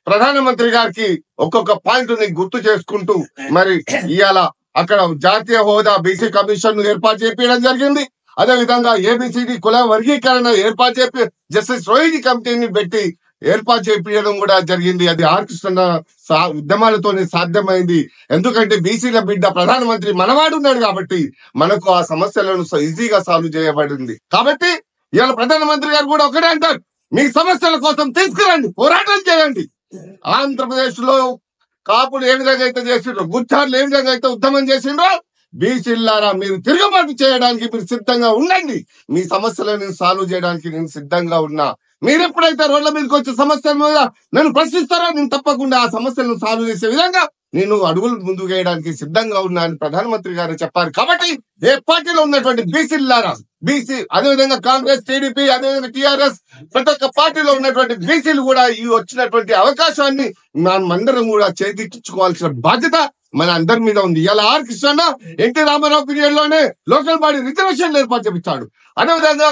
ప్రధానమంత్రి గారికి ఒక్కొక్క పాయింట్ ని గుర్తు చేసుకుంటూ మరి ఇవాళ అక్కడ జాతీయ హోదా బీసీ కమిషన్ ఏర్పాటు చేయడం జరిగింది. అదే విధంగా ఏబిసిడి కుల వర్గీకరణ ఏర్పాటు చేపి జస్టిస్ రోహిణి కమిటీని పెట్టి ఏర్పాటు చేయడం కూడా జరిగింది. అది ఆర్ కృష్ణ ఉద్యమాలతోనే సాధ్యమైంది. ఎందుకంటే బీసీల బిడ్డ ప్రధానమంత్రి మనవాడు ఉన్నాడు కాబట్టి మనకు ఆ సమస్యలను ఈజీగా సాల్వ్ చేయబడింది. కాబట్టి ఇవాళ ప్రధానమంత్రి గారు కూడా ఒకటే అంటారు, మీ సమస్యల కోసం తీసుకురండి, పోరాటం చేయండి. ఆంధ్రప్రదేశ్ లో కాపులు ఏ విధంగా అయితే చేసిండ్రో, గుచ్చార్లు ఏ విధంగా అయితే ఉద్యమం చేసిండ్రో, బీసీలారా మీరు తిరుగుబాటు చేయడానికి మీరు సిద్ధంగా ఉండండి. మీ సమస్యలను సాల్వ్ చేయడానికి నేను సిద్ధంగా ఉన్నా. మీరు ఎప్పుడైతే రోడ్ల మీదకి వచ్చే సమస్యల మీద నన్ను ప్రశ్నిస్తారో నేను తప్పకుండా ఆ సమస్యలను సాల్వ్ చేసే విధంగా నేను అడుగులు ముందుకు వేయడానికి సిద్ధంగా ఉన్నా అని ప్రధానమంత్రి గారు చెప్పారు. కాబట్టి ఏ పార్టీలో ఉన్నటువంటి బీసీలారా, బీసీ అదేవిధంగా కాంగ్రెస్, టీడీపీ, అదేవిధంగా టీఆర్ఎస్, ప్రతి ఒక్క పార్టీలో ఉన్నటువంటి బీసీలు కూడా ఈ వచ్చినటువంటి అవకాశాన్ని మనమందరం కూడా చేదిచ్చుకోవాల్సిన బాధ్యత మన అందరి మీద ఉంది. ఇలా ఆర్ కృష్ణ ఎన్టీ రామారావు పీరియడ్ లోనే లోకల్ బాడీ రిజర్వేషన్లు ఏర్పాటు చేపించాడు. అదేవిధంగా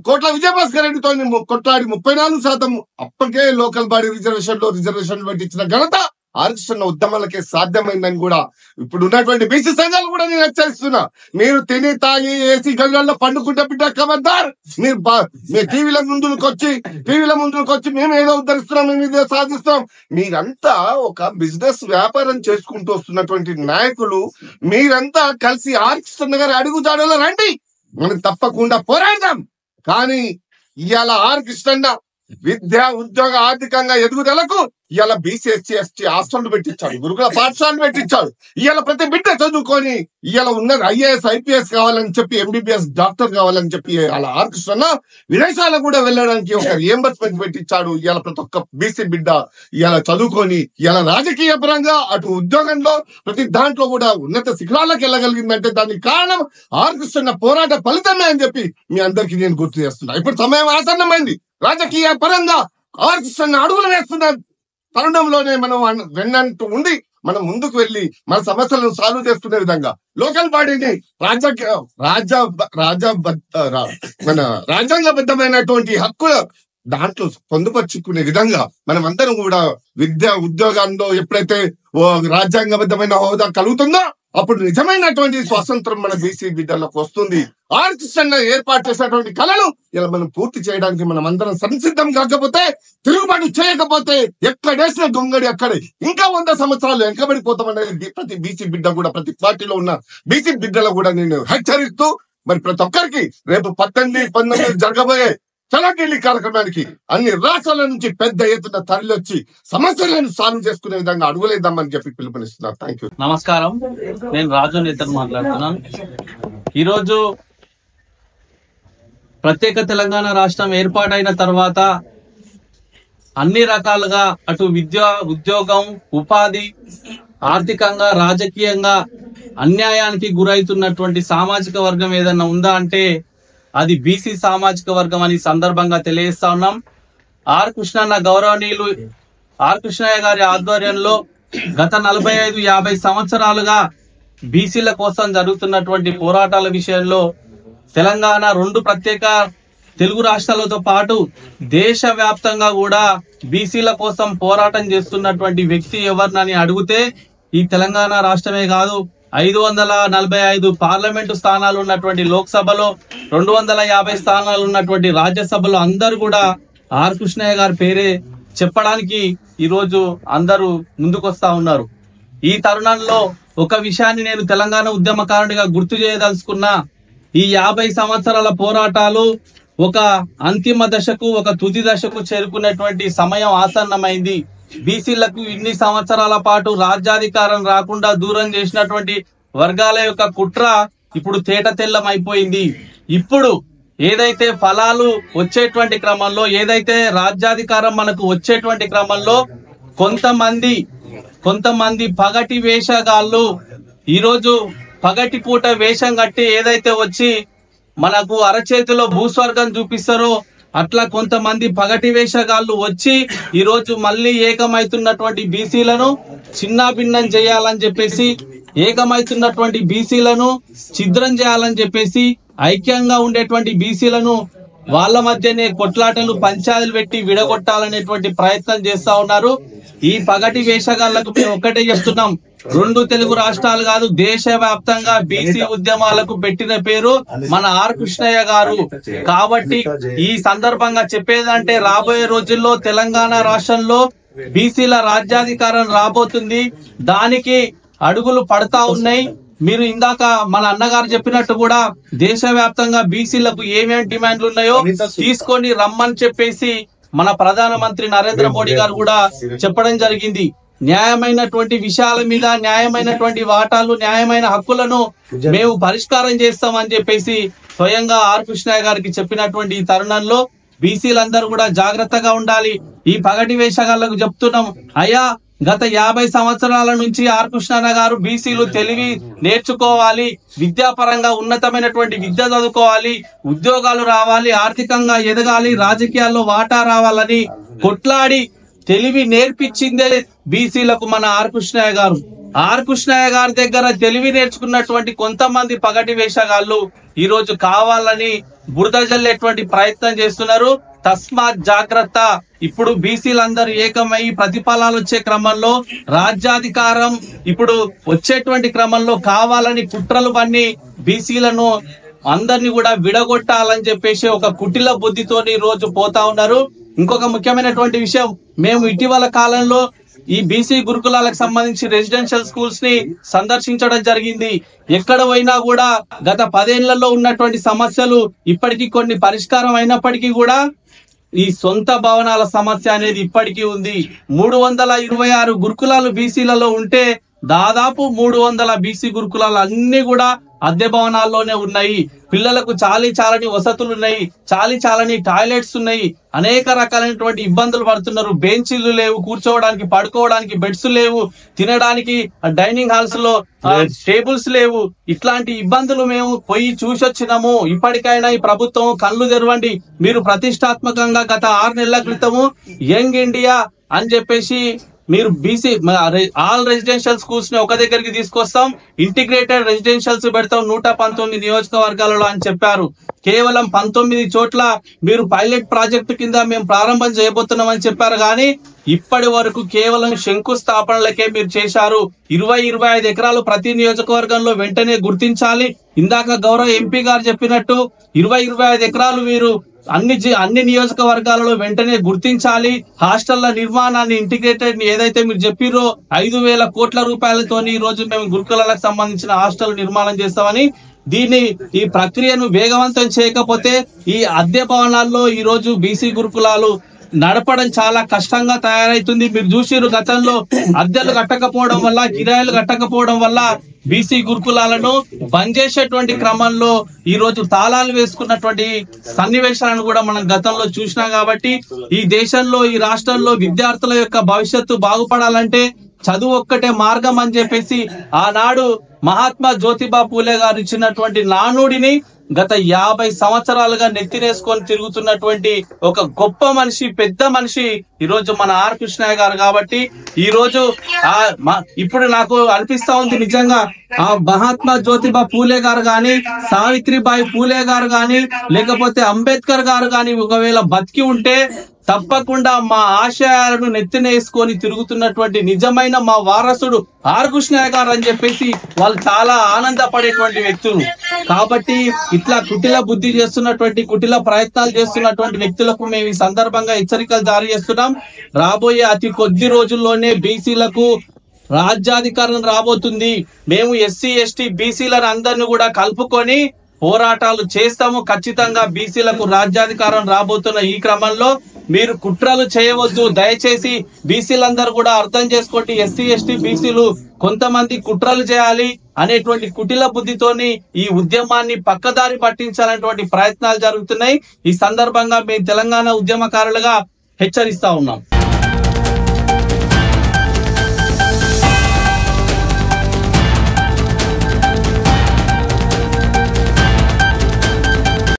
కోట్ల విజయభాస్కర్ రెడ్డితో కొట్లాడి 34% అప్పటికే లోకల్ బాడీ రిజర్వేషన్లు పెట్టించిన ఘనత ఆర్ కృష్ణ ఉద్యమాలకే సాధ్యమైందని కూడా ఇప్పుడు ఉన్నటువంటి బీసీ సంఘాలు కూడా నేను హెచ్చరిస్తున్నా. మీరు తిని తాగి ఏసీ గల్లలో పండుకుంటే బిడ్డ ఖబర్దార్. మీరు టీవీల ముందుకు వచ్చి మేము ఏదో ఉద్ధరిస్తున్నాం, మేము ఏదో సాధిస్తున్నాం. మీరంతా ఒక బిజినెస్ వ్యాపారం చేసుకుంటూ వస్తున్నటువంటి నాయకులు, మీరంతా కలిసి ఆర్ కృష్ణ గారి అడుగుజాడలో రండి, మనం తప్పకుండా పోరాడదాం. కానీ ఇవాళ ఆర్ కృష్ణ విద్య, ఉద్యోగ, ఆర్థికంగా ఎదుగుదలకు ఇవాళ బీసీ, ఎస్సీ, ఎస్టీ హాస్టల్ పెట్టించాడు, గురుకుల పాఠశాలలు పెట్టించాడు. ఇవాళ ప్రతి బిడ్డ చదువుకొని ఇవాళ ఉన్న IAS, IPS కావాలని చెప్పి, MBBS డాక్టర్ కావాలని చెప్పి అలా ఆర్ కృష్ణ విదేశాలకు కూడా వెళ్ళడానికి ఒక రియంబర్స్మెంట్ పెట్టించాడు. ఇవాళ ప్రతి ఒక్క బీసీ బిడ్డ ఇవాళ చదువుకొని ఇవాళ రాజకీయ పరంగా అటు ఉద్యోగంలో ప్రతి దాంట్లో కూడా ఉన్నత శిఖరాలకు వెళ్ళగలిగిందంటే దానికి కారణం ఆర్ కృష్ణ పోరాట ఫలితమే అని చెప్పి మీ అందరికీ నేను గుర్తు చేస్తున్నా. ఇప్పుడు సమయం ఆసన్నమైంది. రాజకీయ పరంగా ఆర్ కృష్ణ అడుగులు వేస్తున్న తరుణంలోనే మనం వెన్నంటూ ఉండి మనం ముందుకు వెళ్లి మన సమస్యలను సాల్వ్ చేసుకునే విధంగా లోకల్ బాడీని రాజ్యాంగబద్ధమైనటువంటి హక్కుల దాంట్లో పొందుపరుచుకునే విధంగా మనం అందరం కూడా విద్య ఉద్యోగాల్లో ఎప్పుడైతే రాజ్యాంగబద్ధమైన హోదా కలుగుతుందో అప్పుడు నిజమైనటువంటి స్వాతంత్రం మన బీసీ బిడ్డలకు వస్తుంది. ఆర్కిస్ట్రా ఏర్పాటు చేసినటువంటి కళలు ఇలా మనం పూర్తి చేయడానికి మనం అందరం సంసిద్ధం కాకపోతే, తిరుగుబాటు చేయకపోతే ఎక్కడేసిన గొంగడి అక్కడే ఇంకా 100 సంవత్సరాలు వెనకబడిపోతామనేది ప్రతి బీసీ బిడ్డ కూడా, ప్రతి పార్టీలో ఉన్న బీసీ బిడ్డలు కూడా నేను హెచ్చరిస్తూ మరి ప్రతి ఒక్కరికి రేపు 18, 19 జరగబోయే చలాకెళ్ళి కార్యక్రమానికి అన్ని రాష్ట్రాల నుంచి పెద్ద ఎత్తున తరలివచ్చి సమస్యలను సాల్వ్ చేసుకునే విధంగా అడుగులేద్దామని చెప్పి పిలుపునిస్తున్నారు. Thank you. నమస్కారం, నేను రాజు నేతను మాట్లాడుతున్నాను. ఈరోజు ప్రత్యేక తెలంగాణ రాష్ట్రం ఏర్పాటైన తర్వాత అన్ని రకాలుగా అటు విద్య, ఉద్యోగం, ఉపాధి, ఆర్థికంగా, రాజకీయంగా అన్యాయానికి గురైతున్నటువంటి సామాజిక వర్గం ఏదన్నా ఉందా అంటే అది బీసీ సామాజిక వర్గం అని సందర్భంగా తెలియజేస్తా ఉన్నాం. ఆర్ కృష్ణన్న గౌరవనీయులు ఆర్ కృష్ణయ్య గారి ఆధ్వర్యంలో గత 45-50 సంవత్సరాలుగా బీసీల కోసం జరుగుతున్నటువంటి పోరాటాల విషయంలో తెలంగాణ 2 ప్రత్యేక తెలుగు రాష్ట్రాలతో పాటు దేశవ్యాప్తంగా కూడా బీసీల కోసం పోరాటం చేస్తున్నటువంటి వ్యక్తి ఎవరినని అడిగితే ఈ తెలంగాణ రాష్ట్రమే కాదు, 545 పార్లమెంటు స్థానాలు ఉన్నటువంటి లోక్సభలో, 250 స్థానాలు ఉన్నటువంటి రాజ్యసభలో అందరూ కూడా ఆర్ కృష్ణయ్య గారి పేరే చెప్పడానికి ఈరోజు అందరూ ముందుకొస్తా ఉన్నారు. ఈ తరుణంలో ఒక విషయాన్ని నేను తెలంగాణ ఉద్యమకారుడిగా గుర్తు చేయదలుచుకున్నా. ఈ 50 సంవత్సరాల పోరాటాలు ఒక అంతిమ దశకు, ఒక తుది దశకు చేరుకున్నటువంటి సమయం ఆసన్నమైంది. బీసీలకు ఇన్ని సంవత్సరాల పాటు రాజ్యాధికారం రాకుండా దూరం చేసినటువంటి వర్గాల యొక్క కుట్ర ఇప్పుడు తేట తెల్లం అయిపోయింది. ఇప్పుడు ఏదైతే ఫలాలు వచ్చేటువంటి క్రమంలో, ఏదైతే రాజ్యాధికారం మనకు వచ్చేటువంటి క్రమంలో కొంతమంది పగటి వేషగాళ్ళు ఈరోజు పగటి పూట వేషం కట్టి ఏదైతే వచ్చి మనకు అరచేతిలో భూస్వర్గం చూపిస్తారో అట్లా కొంతమంది పగటి వేషగాళ్ళు వచ్చి ఈరోజు మళ్ళీ ఏకమైతున్నటువంటి బీసీలను చిన్నాభిన్నం చేయాలని చెప్పేసి, ఏకమైతున్నటువంటి బీసీలను ఛిద్రం చేయాలని చెప్పేసి, ఐక్యంగా ఉండేటువంటి బీసీలను వాళ్ళ మధ్యనే కొట్లాటలు, పంచాయతీలు పెట్టి విడగొట్టాలనేటువంటి ప్రయత్నం చేస్తా ఉన్నారు. ఈ పగటి వేషగాళ్లకు మేము ఒక్కటే చెప్తున్నాం, 2 తెలుగు రాష్ట్రాలు కాదు, దేశవ్యాప్తంగా బీసీ ఉద్యమాలకు పెట్టిన పేరు మన ఆర్ కృష్ణయ్య గారు. కాబట్టి ఈ సందర్భంగా చెప్పేదంటే రాబోయే రోజుల్లో తెలంగాణ రాష్ట్రంలో బీసీల రాజ్యాధికారం రాబోతుంది. దానికి అడుగులు పడతా ఉన్నాయి. మీరు ఇందాక మన అన్నగారు చెప్పినట్టు కూడా దేశవ్యాప్తంగా బీసీలకు ఏమేమి డిమాండ్లు ఉన్నాయో తీసుకొని రమ్మని చెప్పేసి మన ప్రధానమంత్రి నరేంద్ర మోడీ గారు కూడా చెప్పడం జరిగింది. న్యాయమైనటువంటి విషయాల మీద, న్యాయమైనటువంటి వాటాలు, న్యాయమైన హక్కులను మేము పరిష్కారం చేస్తామని చెప్పేసి స్వయంగా ఆర్ కృష్ణయ్య గారికి చెప్పినటువంటి ఈ తరుణంలో బీసీలందరూ కూడా జాగ్రత్తగా ఉండాలి. ఈ పగటి వేషగాళ్లకు చెప్తున్నాం, అయ్యా గత 50 సంవత్సరాల నుంచి ఆర్ కృష్ణన్న గారు బీసీలు తెలివి నేర్చుకోవాలి, విద్యాపరంగా ఉన్నతమైనటువంటి విద్య చదువుకోవాలి, ఉద్యోగాలు రావాలి, ఆర్థికంగా ఎదగాలి, రాజకీయాల్లో వాటా రావాలని కొట్లాడి తెలివి నేర్పించిందే బీసీలకు మన ఆర్ కృష్ణయ్య గారు. ఆర్ కృష్ణయ్య గారి దగ్గర తెలివి నేర్చుకున్నటువంటి కొంతమంది పగటి వేషగాళ్ళు ఈరోజు కావాలని బురద జల్లేటువంటి ప్రయత్నం చేస్తున్నారు. తస్మాత్ జాగ్రత్త. ఇప్పుడు బీసీలందరూ ఏకమై ప్రతిఫలాలు వచ్చే క్రమంలో, రాజ్యాధికారం ఇప్పుడు వచ్చేటువంటి క్రమంలో కావాలని కుట్రలు పన్ని బీసీలను అందరినీ కూడా విడగొట్టాలని చెప్పేసి ఒక కుటిల బుద్ధితోని రోజు పోతా ఉన్నారు. ఇంకొక ముఖ్యమైనటువంటి విషయం, మేము ఇటీవల కాలంలో ఈ బీసీ గురుకులాలకు సంబంధించి రెసిడెన్షియల్ స్కూల్స్ ని సందర్శించడం జరిగింది. ఎక్కడ పోయినా కూడా గత 10 ఏళ్లలో ఉన్నటువంటి సమస్యలు ఇప్పటికీ కొన్ని పరిష్కారం అయినప్పటికీ కూడా ఈ సొంత భవనాల సమస్య అనేది ఇప్పటికీ ఉంది. 326 గురుకులాలు బీసీలలో ఉంటే దాదాపు 300 బీసీ గురుకులాలు అన్ని కూడా అద్దె భవనాల్లోనే ఉన్నాయి. పిల్లలకు చాలని వసతులు ఉన్నాయి, చాలని టాయిలెట్స్ ఉన్నాయి, అనేక రకాలైనటువంటి ఇబ్బందులు పడుతున్నారు. బెంచీలు లేవు, కూర్చోవడానికి పడుకోవడానికి బెడ్స్ లేవు, తినడానికి డైనింగ్ హాల్స్ లో టేబుల్స్ లేవు. ఇట్లాంటి ఇబ్బందులు మేము పోయి చూసొచ్చినాము. ఇప్పటికైనా ఈ ప్రభుత్వం కళ్ళు తెరవండి. మీరు ప్రతిష్టాత్మకంగా గత 6 నెలల క్రితము యంగ్ ఇండియా అని చెప్పేసి మీరు బీసీ ఆల్ రెసిడెన్షియల్ స్కూల్స్ ని ఒక దగ్గరికి తీసుకొస్తాం, ఇంటిగ్రేటెడ్ రెసిడెన్షియల్స్ పెడతాం 119 నియోజకవర్గాలలో అని చెప్పారు. కేవలం 19 చోట్ల మీరు పైలట్ ప్రాజెక్టు కింద మేము ప్రారంభం చేయబోతున్నామని చెప్పారు. కానీ ఇప్పటి వరకు కేవలం శంకుస్థాపనలకే మీరు చేశారు. 20-25 ఎకరాలు ప్రతి నియోజకవర్గంలో వెంటనే గుర్తించాలి. ఇందాక గౌరవ ఎంపీ గారు చెప్పినట్టు 20-25 ఎకరాలు మీరు అన్ని నియోజకవర్గాలలో వెంటనే గుర్తించాలి. హాస్టళ్ల నిర్మాణాన్ని ఇంటిగ్రేటెడ్ ఏదైతే మీరు చెప్పిరో 5,000 కోట్ల రూపాయలతోని ఈ రోజు మేము గురుకులాలకు సంబంధించిన హాస్టల్ నిర్మాణం చేస్తామని, ఈ ప్రక్రియను వేగవంతం చేయకపోతే ఈ అద్దె భవనాల్లో ఈ రోజు బీసీ గురుకులాలు నడపడం చాలా కష్టంగా తయారైతుంది. మీరు చూసిరు గతంలో అద్దెలు కట్టకపోవడం వల్ల, కిరాయిలు కట్టకపోవడం వల్ల బీసీ గురుకులాలను బంద్ చేసేటువంటి క్రమంలో ఈ రోజు తాళాలు వేసుకున్నటువంటి సన్నివేశాలను కూడా మనం గతంలో చూసినాం. కాబట్టి ఈ దేశంలో, ఈ రాష్ట్రంలో విద్యార్థుల యొక్క భవిష్యత్తు బాగుపడాలంటే చదువు ఒక్కటే మార్గం అని చెప్పేసి ఆనాడు మహాత్మా జ్యోతిబా పూలే గారు ఇచ్చినటువంటి నానుడిని గత 50 సంవత్సరాలుగా నెత్తినేసుకొని తిరుగుతున్నటువంటి ఒక గొప్ప మనిషి, పెద్ద మనిషి ఈ రోజు మన ఆర్ కృష్ణయ్య గారు. కాబట్టి ఈ రోజు ఇప్పుడు నాకు అనిపిస్తా ఉంది నిజంగా ఆ మహాత్మా జ్యోతిబా పూలే గారు గాని, సావిత్రిబాయి పూలే గారు గాని, లేకపోతే అంబేద్కర్ గారు గాని ఒకవేళ బతికి ఉంటే తప్పకుండా మా ఆశయాలను నెత్తినేసుకొని తిరుగుతున్నటువంటి నిజమైన మా వారసుడు ఆర్ కృష్ణయ్య గారు అని చెప్పేసి వాళ్ళు చాలా ఆనందపడేటువంటి వ్యక్తులు. కాబట్టి ఇట్లా కుటిల బుద్ధి చేస్తున్నటువంటి, కుటిల ప్రయత్నాలు చేస్తున్నటువంటి వ్యక్తులకు మేము ఈ సందర్భంగా హెచ్చరికలు జారీ చేస్తున్నాం. రాబోయే అతి కొద్ది రోజుల్లోనే బీసీలకు రాజ్యాధికారం రాబోతుంది. మేము ఎస్సీ ఎస్టీ బీసీలను అందరినీ కూడా కలుపుకొని పోరాటాలు చేస్తాము. ఖచ్చితంగా బీసీలకు రాజ్యాధికారం రాబోతున్న ఈ క్రమంలో మీరు కుట్రలు చేయవద్దు. దయచేసి బీసీలందరూ కూడా అర్థం చేసుకోండి. ఎస్సీ ఎస్టీ బీసీలు కొంతమంది కుట్రలు చేయాలి అనేటువంటి కుటిల బుద్ధితోని ఈ ఉద్యమాన్ని పక్కదారి పట్టించాలనేటువంటి ప్రయత్నాలు జరుగుతున్నాయి. ఈ సందర్భంగా మేము తెలంగాణ ఉద్యమకారులుగా హెచ్చరిస్తా ఉన్నాం.